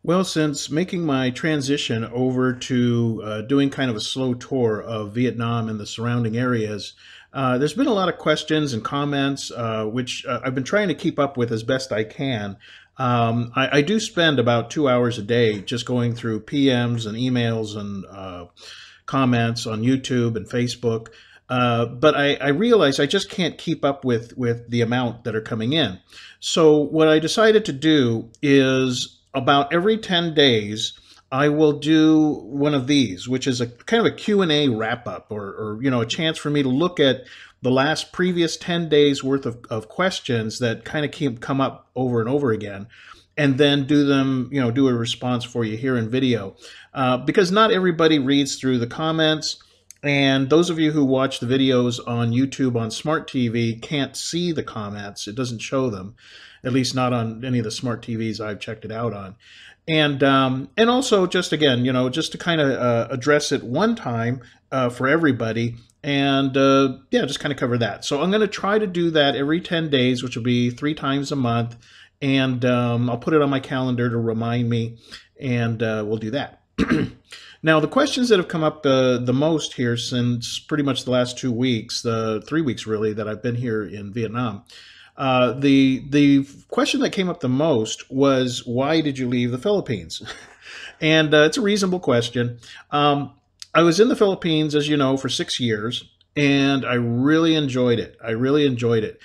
Well, since making my transition over to doing kind of a slow tour of Vietnam and the surrounding areas, there's been a lot of questions and comments, which I've been trying to keep up with as best I can. I do spend about 2 hours a day just going through PMs and emails and comments on YouTube and Facebook. But I realize I just can't keep up with the amount that are coming in. So what I decided to do is about every 10 days, I will do one of these, which is a kind of a Q&A wrap up or a chance for me to look at the last previous 10 days worth of questions that kind of come up over and over again, and then do them, do a response for you here in video. Because not everybody reads through the comments. And those of you who watch the videos on YouTube on Smart TV can't see the comments. It doesn't show them, at least not on any of the Smart TVs I've checked it out on. And also just again, just to kind of address it one time for everybody, and yeah, just kind of cover that. So I'm going to try to do that every 10 days, which will be 3 times a month, and I'll put it on my calendar to remind me, and we'll do that. Now, the questions that have come up the most here since pretty much the last 2 weeks, the 3 weeks really, that I've been here in Vietnam, the question that came up the most was, why did you leave the Philippines? And it's a reasonable question. I was in the Philippines, as you know, for 6 years, and I really enjoyed it. I really enjoyed it.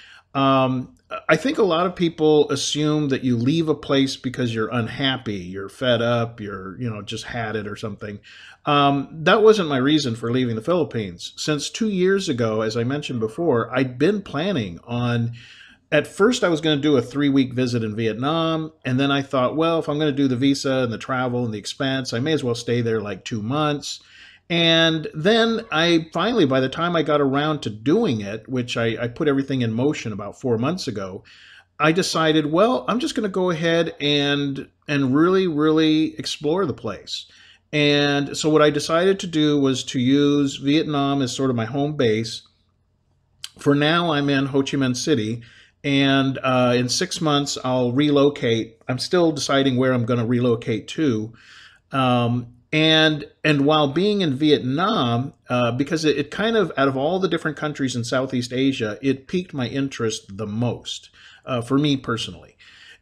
I think a lot of people assume that you leave a place because you're unhappy, you're fed up, you're, just had it or something. That wasn't my reason for leaving the Philippines. Since 2 years ago, as I mentioned before, I'd been planning on, at first I was going to do a 3-week visit in Vietnam. And then I thought, well, if I'm going to do the visa and the travel and the expense, I may as well stay there like 2 months. And then I finally, by the time I got around to doing it, which I put everything in motion about 4 months ago, I decided, well, I'm just going to go ahead and really, really explore the place. And so what I decided to do was to use Vietnam as sort of my home base. For now, I'm in Ho Chi Minh City, and in 6 months, I'll relocate. I'm still deciding where I'm going to relocate to. And while being in Vietnam, because it kind of, out of all the different countries in Southeast Asia, it piqued my interest the most, for me personally.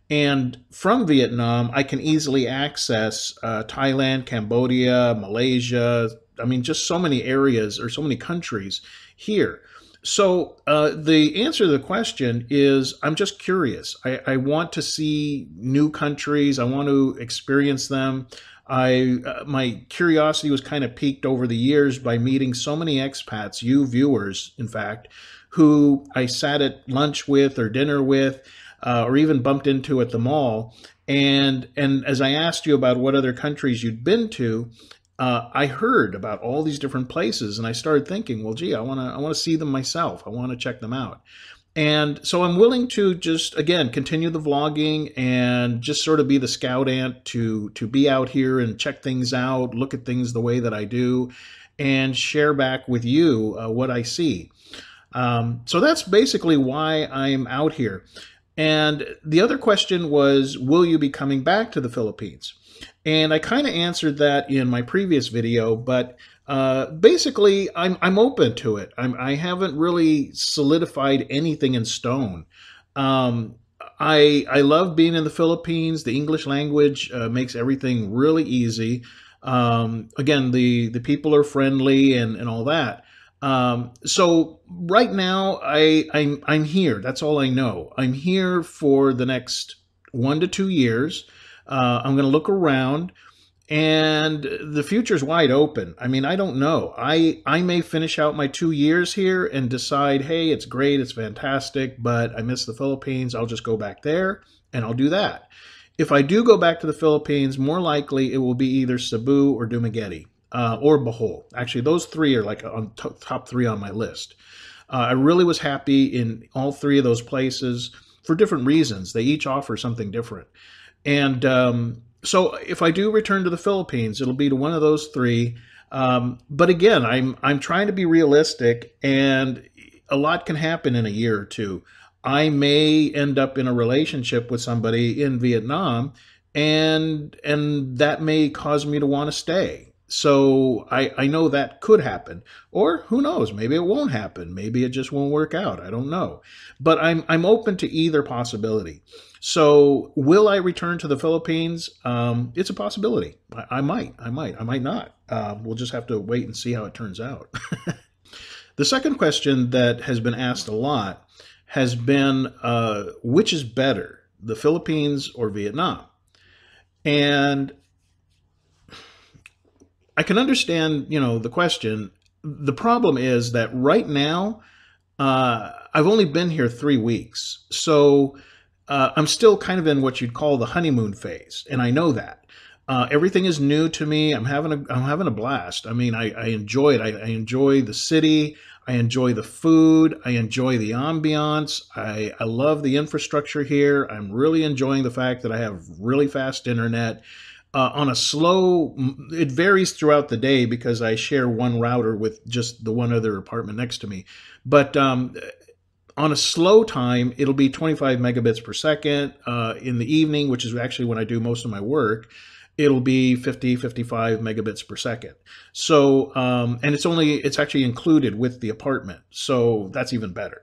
And from Vietnam, I can easily access Thailand, Cambodia, Malaysia. I mean, just so many areas or so many countries here. So the answer to the question is, I'm just curious. I want to see new countries. I want to experience them. My curiosity was kind of piqued over the years by meeting so many expats, you viewers, in fact, who I sat at lunch with or dinner with, or even bumped into at the mall. And as I asked you about what other countries you'd been to, I heard about all these different places, and I started thinking, well, gee, I want to see them myself. I want to check them out. And so I'm willing to just, again, continue the vlogging and just sort of be the scout ant to be out here and check things out, look at things the way that I do, and share back with you what I see. So that's basically why I'm out here. And the other question was, will you be coming back to the Philippines? And I kind of answered that in my previous video, but basically, I'm open to it. I haven't really solidified anything in stone. I love being in the Philippines. The English language makes everything really easy. Again, the people are friendly and all that. So right now, I'm here. That's all I know. I'm here for the next 1 to 2 years. I'm going to look around. And the future's wide open. I mean, I don't know. I may finish out my 2 years here and decide, hey, it's great, it's fantastic, but I miss the Philippines. I'll just go back there, and I'll do that. If I do go back to the Philippines, more likely it will be either Cebu or Dumaguete or Bohol. Actually, those three are like on top 3 on my list. I really was happy in all 3 of those places for different reasons. They each offer something different. And so if I do return to the Philippines, it'll be to one of those 3. But again, I'm trying to be realistic, and a lot can happen in a year or two. I may end up in a relationship with somebody in Vietnam, and that may cause me to want to stay. So I know that could happen, or who knows? Maybe it won't happen. Maybe it just won't work out. I don't know, but I'm open to either possibility. So will I return to the Philippines? It's a possibility. I might not. We'll just have to wait and see how it turns out. The second question that has been asked a lot has been, which is better, the Philippines or Vietnam? And I can understand, the question. The problem is that right now, I've only been here 3 weeks. So I'm still kind of in what you'd call the honeymoon phase. And I know that. Everything is new to me. I'm having a blast. I mean, I enjoy it. I enjoy the city. I enjoy the food. I enjoy the ambiance. I love the infrastructure here. I'm really enjoying the fact that I have really fast internet. It varies throughout the day because I share one router with just the one other apartment next to me. But on a slow time, it'll be 25 megabits per second. In the evening, which is actually when I do most of my work, it'll be 50, 55 megabits per second. So, and it's actually included with the apartment. So that's even better.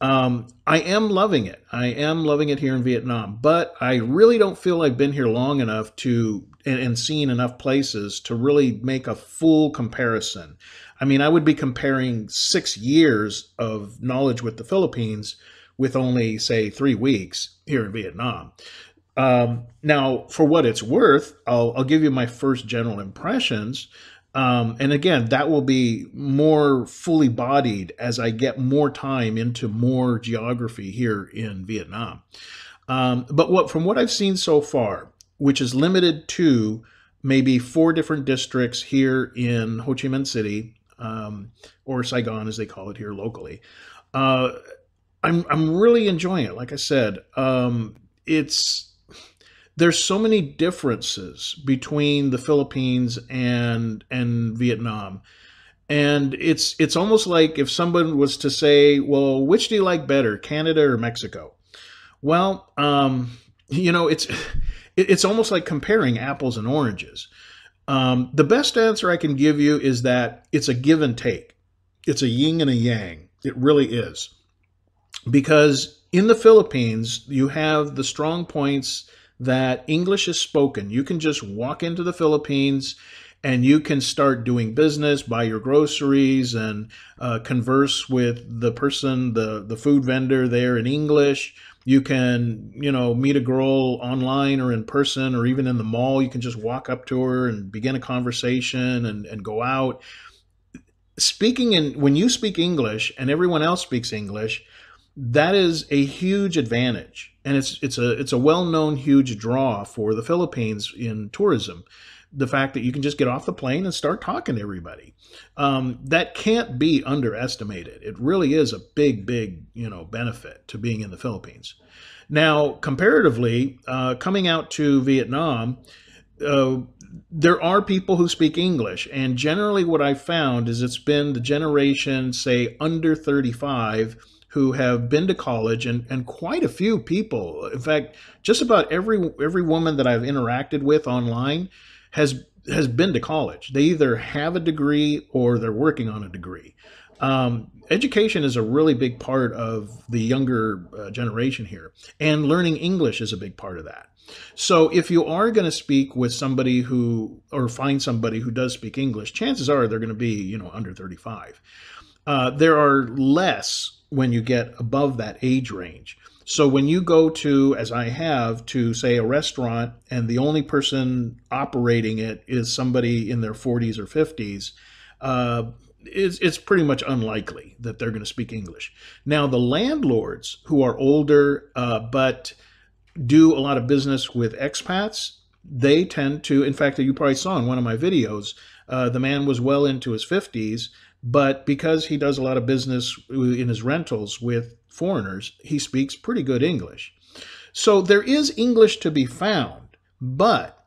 I am loving it. I am loving it here in Vietnam, but I really don't feel I've been here long enough and seen enough places to really make a full comparison. I mean, I would be comparing 6 years of knowledge with the Philippines with only, say, 3 weeks here in Vietnam. Now, for what it's worth, I'll give you my first general impressions. And again, that will be more fully bodied as I get more time into more geography here in Vietnam. But from what I've seen so far, which is limited to maybe 4 different districts here in Ho Chi Minh City, or Saigon as they call it here locally, I'm really enjoying it. Like I said, there's so many differences between the Philippines and Vietnam. And it's almost like if someone was to say, well, which do you like better, Canada or Mexico? Well, it's almost like comparing apples and oranges. The best answer I can give you is that it's a give and take. It's a yin and a yang. It really is. Because in the Philippines, you have the strong points that English is spoken. You can just walk into the Philippines and you can start doing business, buy your groceries, and converse with the person, the food vendor there in English. You can, meet a girl online or in person or even in the mall. You can just walk up to her and begin a conversation and go out. When you speak English and everyone else speaks English, that is a huge advantage. And it's a well-known huge draw for the Philippines in tourism. The fact that you can just get off the plane and start talking to everybody. That can't be underestimated. It really is a big, big, benefit to being in the Philippines. Now, comparatively, coming out to Vietnam, there are people who speak English. And generally what I've found is it's been the generation, say, under 35 who have been to college, and quite a few people. In fact, just about every woman that I've interacted with online has been to college. They either have a degree or they're working on a degree. Education is a really big part of the younger generation here, and learning English is a big part of that. So if you are going to speak with somebody or find somebody who does speak English, chances are they're going to be, under 35. There are less when you get above that age range. So when you go to, as I have, to say a restaurant and the only person operating it is somebody in their 40s or 50s, it's pretty much unlikely that they're going to speak English. Now, the landlords who are older but do a lot of business with expats, they tend to, in fact, you probably saw in one of my videos, the man was well into his 50s, but because he does a lot of business in his rentals with foreigners, he speaks pretty good English. So there is English to be found, but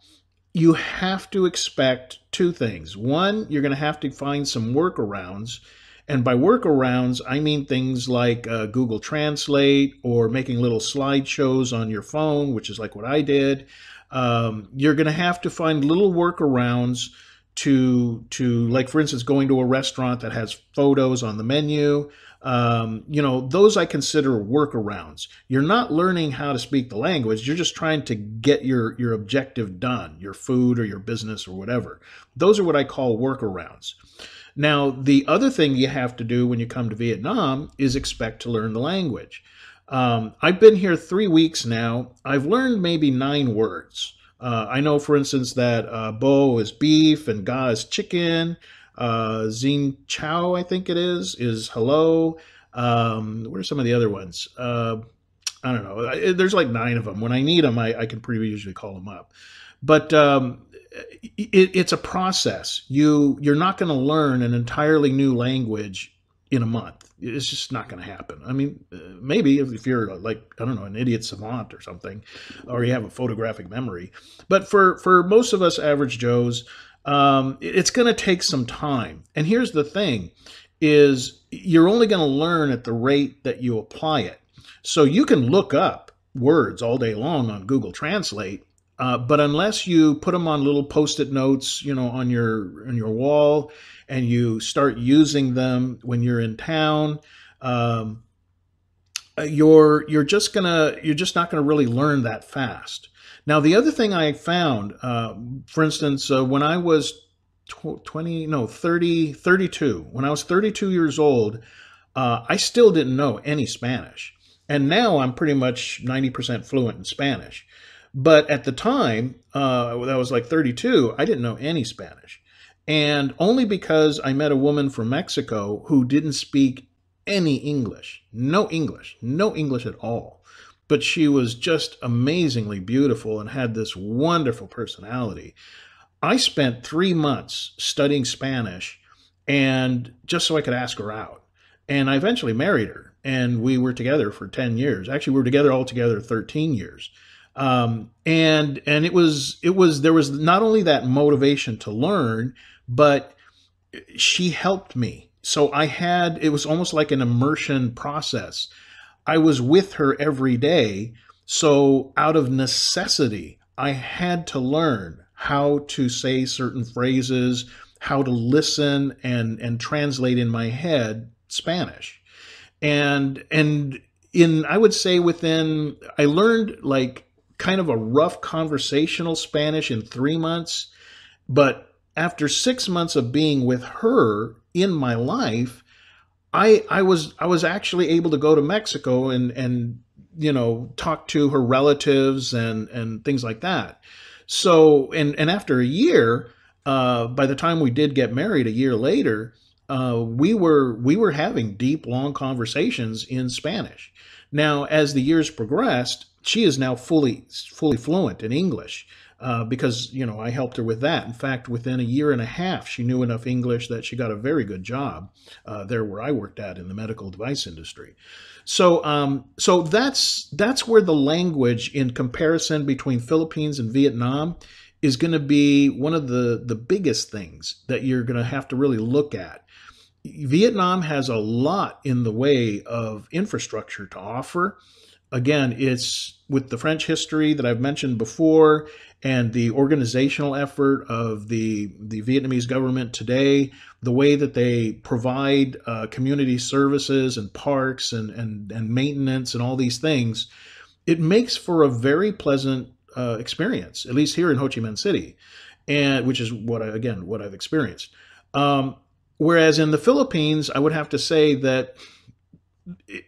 you have to expect 2 things. One, you're going to have to find some workarounds. And by workarounds, I mean things like Google Translate or making little slideshows on your phone, which is like what I did. You're going to have to find little workarounds to like, for instance, going to a restaurant that has photos on the menu. Those I consider workarounds. You're not learning how to speak the language. You're just trying to get your objective done, your food or your business or whatever. Those are what I call workarounds. Now, the other thing you have to do when you come to Vietnam is expect to learn the language. I've been here 3 weeks now. I've learned maybe 9 words. I know, for instance, that bo is beef and ga is chicken. Xin Chow, I think it is hello. What are some of the other ones? I don't know. There's like 9 of them. When I need them, I can pretty usually call them up. But it's a process. You're not going to learn an entirely new language in a month. It's just not going to happen. I mean, maybe if you're like, I don't know, an idiot savant or something, or you have a photographic memory. But for most of us average Joes, it's going to take some time. And here's the thing, is you're only going to learn at the rate that you apply it. So you can look up words all day long on Google Translate, but unless you put them on little Post-it notes, on your wall, and you start using them when you're in town, you're just not gonna really learn that fast. Now, the other thing I found, for instance, when I was 32, when I was 32 years old, I still didn't know any Spanish. And now I'm pretty much 90% fluent in Spanish. But at the time, that was like 32, I didn't know any Spanish. And only because I met a woman from Mexico who didn't speak any English, no English at all. But she was just amazingly beautiful and had this wonderful personality. I spent 3 months studying Spanish, and just so I could ask her out. And I eventually married her, and we were together for 10 years. Actually, we were together altogether 13 years. And there was not only that motivation to learn, but she helped me. So it was almost like an immersion process. I was with her every day. So out of necessity, I had to learn how to say certain phrases, how to listen and translate in my head Spanish. And I would say I learned like kind of a rough conversational Spanish in 3 months, but after 6 months of being with her in my life, I was actually able to go to Mexico and talk to her relatives and things like that. So and after a year, by the time we did get married a year later, we were having deep, long conversations in Spanish. Now, as the years progressed, she is now fully fluent in English, because I helped her with that. In fact, within a year and a half, she knew enough English that she got a very good job there where I worked at in the medical device industry. So that's where the language, in comparison between Philippines and Vietnam, is going to be one of the biggest things that you're going to have to really look at. Vietnam has a lot in the way of infrastructure to offer. Again, it's with the French history that I've mentioned before, and the organizational effort of the Vietnamese government today, the way that they provide community services and parks and maintenance and all these things, it makes for a very pleasant experience, at least here in Ho Chi Minh City, and which is what I've experienced. Whereas in the Philippines, I would have to say that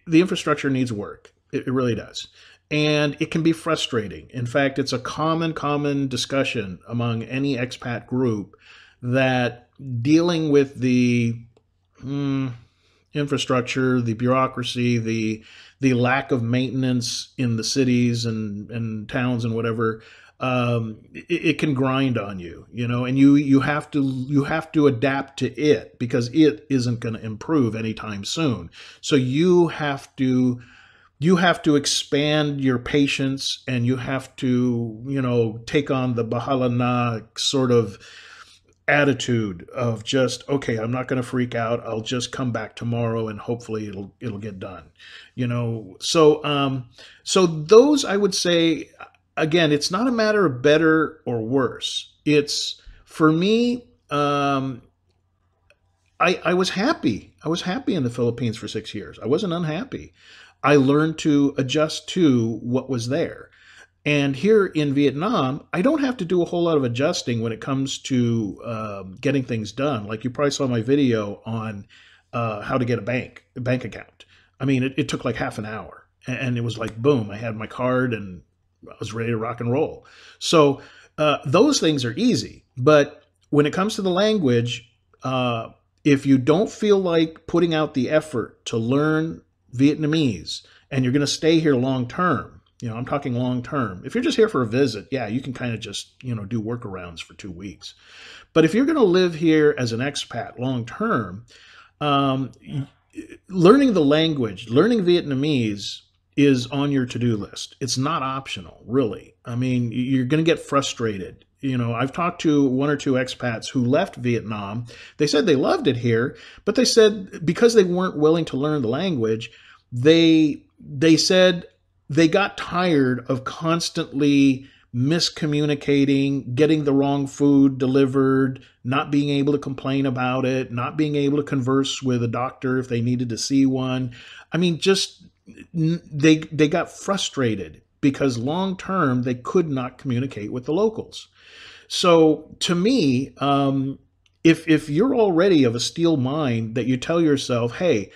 the infrastructure needs work. It really does. And it can be frustrating. In fact, it's a common discussion among any expat group that dealing with the infrastructure, the bureaucracy, the lack of maintenance in the cities and towns and whatever, it can grind on you, and you have to adapt to it, because it isn't going to improve anytime soon. So you have to expand your patience, and you have to, take on the bahala na sort of attitude of just, okay, I'm not going to freak out. I'll just come back tomorrow and hopefully it'll get done. So those, I would say, again, it's not a matter of better or worse. It's for me. I was happy. I was happy in the Philippines for 6 years. I wasn't unhappy. I learned to adjust to what was there. And here in Vietnam, I don't have to do a whole lot of adjusting when it comes to getting things done. Like you probably saw my video on how to get a bank account. I mean, it took like half an hour, and it was like boom, I had my card and I was ready to rock and roll. So those things are easy, but when it comes to the language, if you don't feel like putting out the effort to learn Vietnamese and you're going to stay here long term, I'm talking long term. If you're just here for a visit, yeah, you can kind of just, do workarounds for 2 weeks. But if you're going to live here as an expat long term, um, learning the language, learning Vietnamese is on your to-do list. It's not optional, really. I mean, you're going to get frustrated. I've talked to one or two expats who left Vietnam. They said they loved it here, but they said because they weren't willing to learn the language, they said they got tired of constantly miscommunicating, getting the wrong food delivered, not being able to complain about it, not being able to converse with a doctor if they needed to see one. I mean, just they got frustrated because long term they could not communicate with the locals. So to me, if you're already of a steel mind that you tell yourself, hey,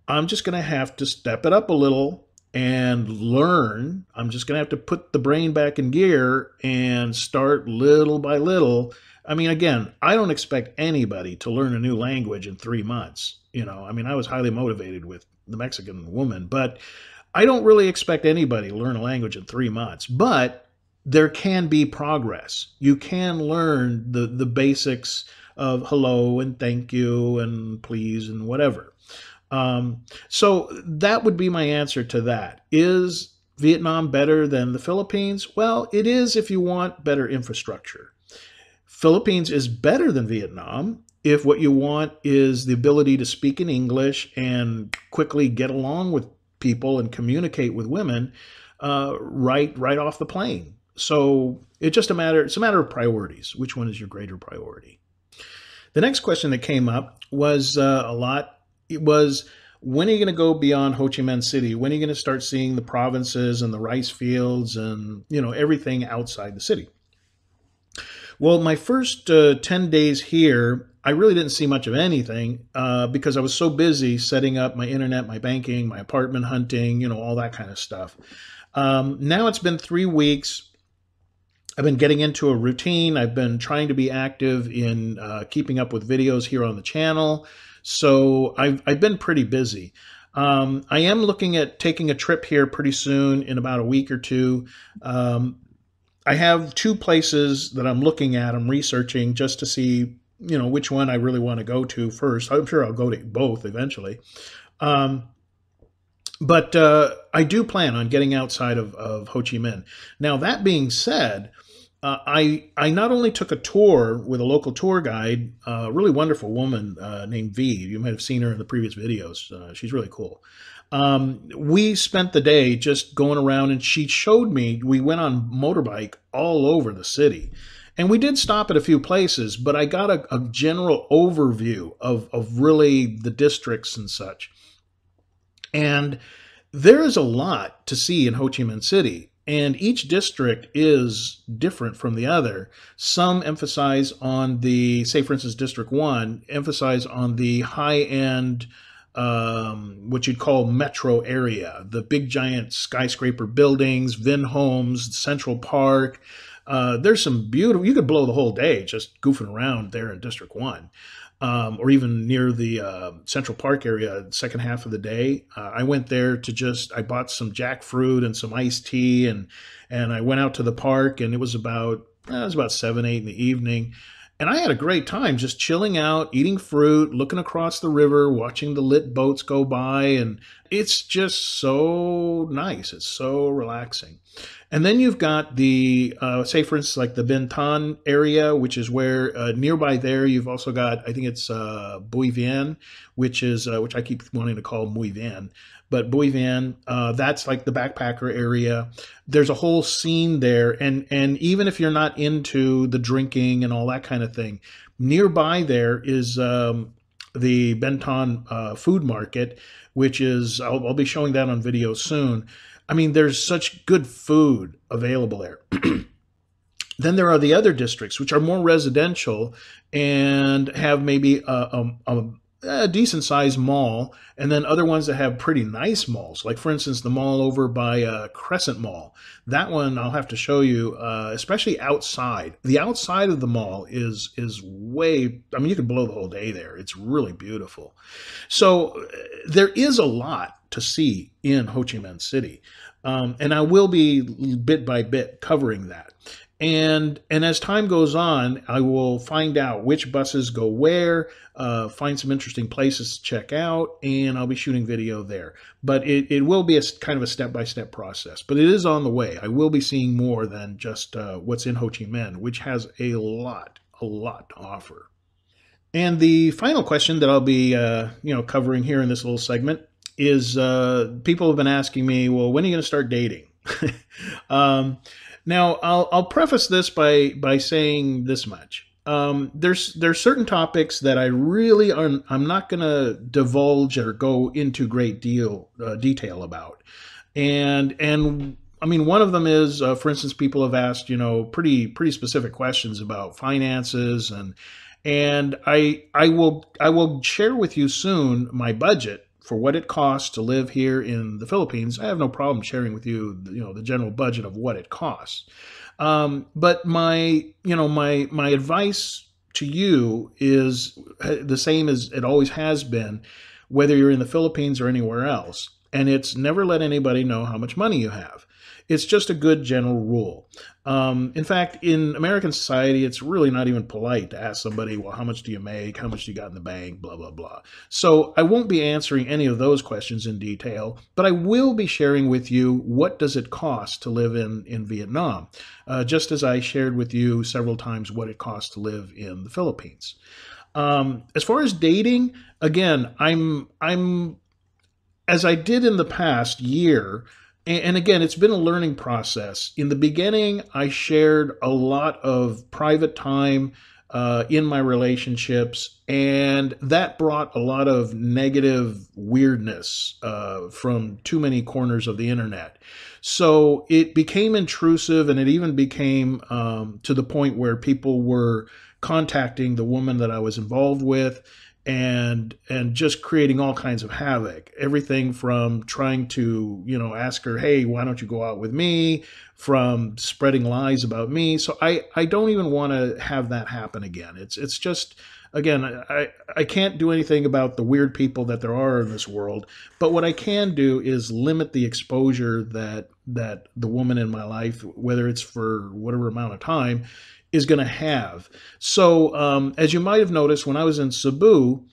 I'm just going to have to step it up a little and learn. I'm just going to have to put the brain back in gear and start little by little. I mean, again, I don't expect anybody to learn a new language in 3 months. I mean, I was highly motivated with the Mexican woman, but I don't really expect anybody to learn a language in 3 months. But there can be progress. You can learn the basics of hello and thank you and please and whatever. So that would be my answer to that. Is Vietnam better than the Philippines? Well, it is if you want better infrastructure. Philippines is better than Vietnam if what you want is the ability to speak in English and quickly get along with people and communicate with women right off the plane. So it's a matter of priorities. Which one is your greater priority? The next question that came up was it was, when are you going to go beyond Ho Chi Minh City? When are you going to start seeing the provinces and the rice fields and, everything outside the city? Well, my first 10 days here, I really didn't see much of anything because I was so busy setting up my internet, my banking, my apartment hunting, all that kind of stuff. Now it's been 3 weeks. I've been getting into a routine. I've been trying to be active in keeping up with videos here on the channel. So I've been pretty busy. I am looking at taking a trip here pretty soon in about a week or two. I have 2 places that I'm looking at. I'm researching just to see, which one I really want to go to first. I'm sure I'll go to both eventually. But I do plan on getting outside of Ho Chi Minh. Now, that being said, I not only took a tour with a local tour guide, a really wonderful woman named V. You might have seen her in the previous videos. She's really cool. We spent the day just going around, and she showed me, we went on motorbike all over the city. And we did stop at a few places, but I got a general overview of really the districts and such. And there is a lot to see in Ho Chi Minh City. And each district is different from the other. Some emphasize on say for instance, District 1, emphasize on the high-end, what you'd call metro area, the big giant skyscraper buildings, Vin Homes, Central Park. There's some beautiful, you could blow the whole day just goofing around there in District 1. Or even near the Central Park area, second half of the day. I went there I bought some jackfruit and some iced tea, and I went out to the park, and it was about 7, 8 in the evening. And I had a great time just chilling out, eating fruit, looking across the river, watching the lit boats go by, and it's just so nice. It's so relaxing. And then you've got the, say for instance, like the Benton area, which is where nearby there you've also got, I think it's Bui Vien, which I keep wanting to call Muy Vien, but Bui Vien, that's like the backpacker area. There's a whole scene there, and even if you're not into the drinking and all that kind of thing, nearby there is the Benton food market, which is I'll be showing that on video soon. I mean, there's such good food available there. Then there are the other districts, which are more residential and have maybe a decent sized mall, and then other ones that have pretty nice malls. Like, for instance, the mall over by Crescent Mall. That one I'll have to show you, especially outside. The outside of the mall is way, I mean, you could blow the whole day there. It's really beautiful. So there is a lot to see in Ho Chi Minh City. And I will be bit by bit covering that. And as time goes on, I will find out which buses go where, find some interesting places to check out, and I'll be shooting video there. But it will be a kind of a step-by-step process. But it is on the way. I will be seeing more than just what's in Ho Chi Minh, which has a lot to offer. And the final question that I'll be covering here in this little segment is people have been asking me, well, when are you going to start dating? Now, I'll preface this by saying this much. There's certain topics that I really I'm not going to divulge or go into great detail about, and I mean, one of them is, for instance, people have asked pretty specific questions about finances, and I will share with you soon my budget for what it costs to live here in the Philippines. I have no problem sharing with you, the general budget of what it costs. But my advice to you is the same as it always has been, whether you're in the Philippines or anywhere else. And it's never let anybody know how much money you have. It's just a good general rule. In fact, in American society, it's really not even polite to ask somebody, well, how much do you make? How much do you got in the bank? Blah, blah, blah. So I won't be answering any of those questions in detail, but I will be sharing with you what does it cost to live in Vietnam, just as I shared with you several times what it costs to live in the Philippines. As far as dating, again, I'm as I did in the past year. And again, it's been a learning process. In the beginning, I shared a lot of private time in my relationships, and that brought a lot of negative weirdness from too many corners of the internet. So it became intrusive, and it even became to the point where people were contacting the woman that I was involved with, and just creating all kinds of havoc. Everything from trying to, ask her, hey, why don't you go out with me, from spreading lies about me. So I don't even want to have that happen again. It's just, again, I can't do anything about the weird people that there are in this world, but what I can do is limit the exposure that the woman in my life, whether it's for whatever amount of time, is going to have. So as you might have noticed, when I was in Cebu,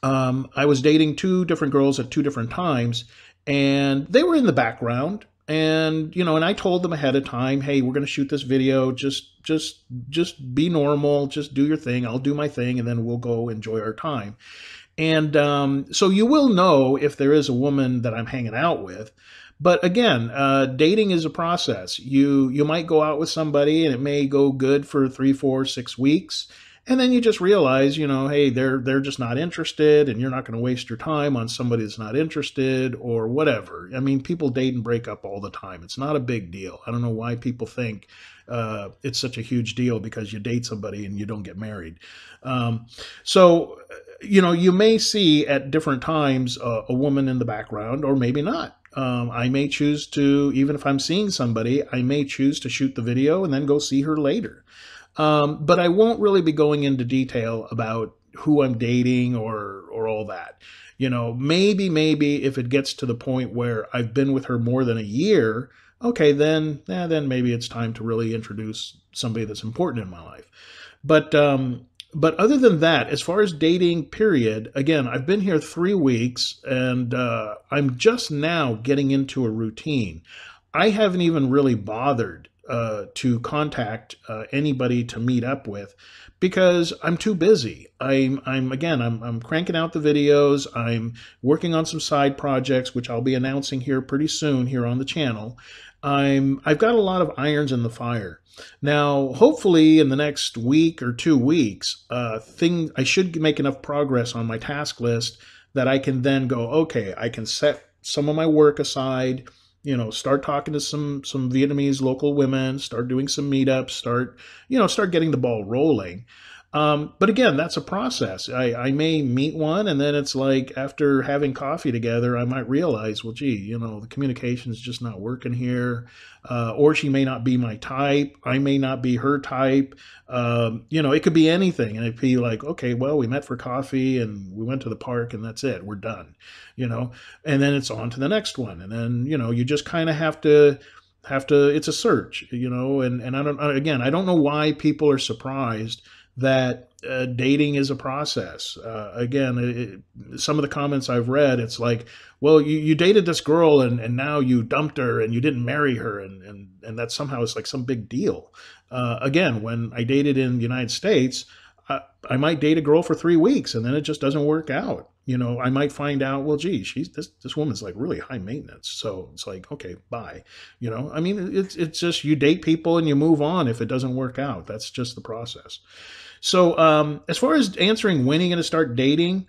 I was dating two different girls at two different times, and they were in the background. And and I told them ahead of time, hey, we're going to shoot this video. Just be normal. Just do your thing. I'll do my thing, and then we'll go enjoy our time. And so you will know if there is a woman that I'm hanging out with. But again, dating is a process. You might go out with somebody and it may go good for 3, 4, 6 weeks. And then you just realize, hey, they're just not interested, and you're not going to waste your time on somebody that's not interested or whatever. I mean, people date and break up all the time. It's not a big deal. I don't know why people think it's such a huge deal because you date somebody and you don't get married. So you may see at different times a woman in the background, or maybe not. I may choose to, even if I'm seeing somebody, I may choose to shoot the video and then go see her later. But I won't really be going into detail about who I'm dating or all that. Maybe if it gets to the point where I've been with her more than a year, okay, then maybe it's time to really introduce somebody that's important in my life. But other than that, as far as dating, period, again, I've been here 3 weeks, and I'm just now getting into a routine. I haven't even really bothered to contact anybody to meet up with because I'm too busy. I'm cranking out the videos. I'm working on some side projects, which I'll be announcing here pretty soon here on the channel. I've got a lot of irons in the fire. Now, hopefully in the next week or 2 weeks, I should make enough progress on my task list that I can then go, okay, I can set some of my work aside, start talking to some Vietnamese local women, start doing some meetups, start getting the ball rolling. But again, that's a process. I may meet one, and then it's like after having coffee together, I might realize, well, gee, the communication is just not working here. Or she may not be my type. I may not be her type. It could be anything. And it'd be like, okay, well, we met for coffee and we went to the park and that's it. We're done, and then it's on to the next one. And then, you just kind of have to, it's a search, and I don't know why people are surprised that dating is a process. Some of the comments I've read, it's like, well, you dated this girl and now you dumped her and you didn't marry her, and that somehow is like some big deal. When I dated in the United States, I might date a girl for 3 weeks and then it just doesn't work out. I might find out, well, gee, this woman's like really high maintenance. So it's like, okay, bye. It's just you date people and you move on if it doesn't work out. That's just the process. So as far as answering when are you going to start dating,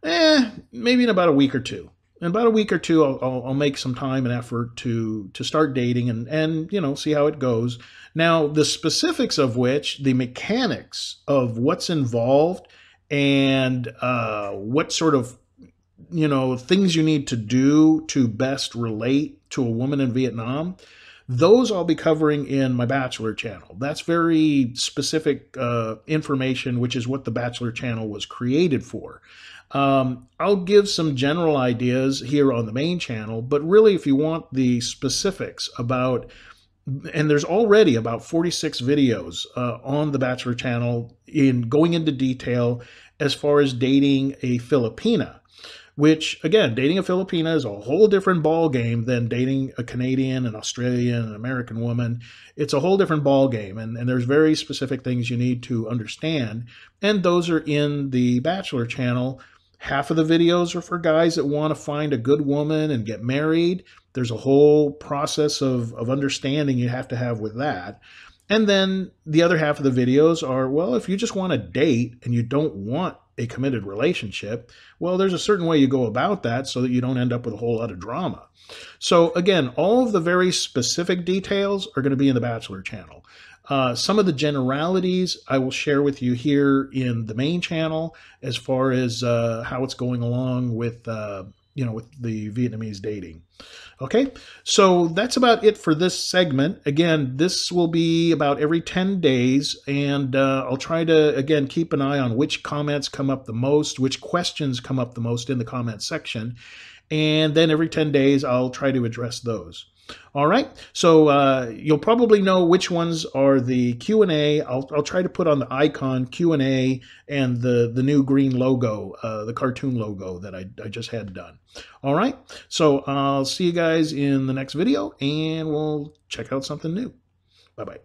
maybe in about a week or two. In about a week or two, I'll make some time and effort to start dating and see how it goes. Now, the specifics of which, the mechanics of what's involved and what sort of things you need to do to best relate to a woman in Vietnam, those I'll be covering in my Bachelor channel. That's very specific information, which is what the Bachelor channel was created for. I'll give some general ideas here on the main channel, but really if you want the specifics about, and there's already about 46 videos on the Bachelor channel in going into detail as far as dating a Filipina, which, again, dating a Filipina is a whole different ball game than dating a Canadian, an Australian, an American woman. It's a whole different ball game, and there's very specific things you need to understand, and those are in the Bachelor channel. Half of the videos are for guys that want to find a good woman and get married. There's a whole process of understanding you have to have with that. And then the other half of the videos are, well, if you just want to date and you don't want a committed relationship, well, there's a certain way you go about that so that you don't end up with a whole lot of drama. So again, all of the very specific details are going to be in the Bachelor channel. Some of the generalities I will share with you here in the main channel as far as how it's going along with with the Vietnamese dating. Okay, so that's about it for this segment. Again, this will be about every 10 days, and I'll try to, again, keep an eye on which comments come up the most, which questions come up the most in the comment section, and then every 10 days I'll try to address those. All right, so you'll probably know which ones are the Q&A. I'll try to put on the icon Q&A and the new green logo, the cartoon logo that I just had done. All right, so I'll see you guys in the next video, and we'll check out something new. Bye-bye.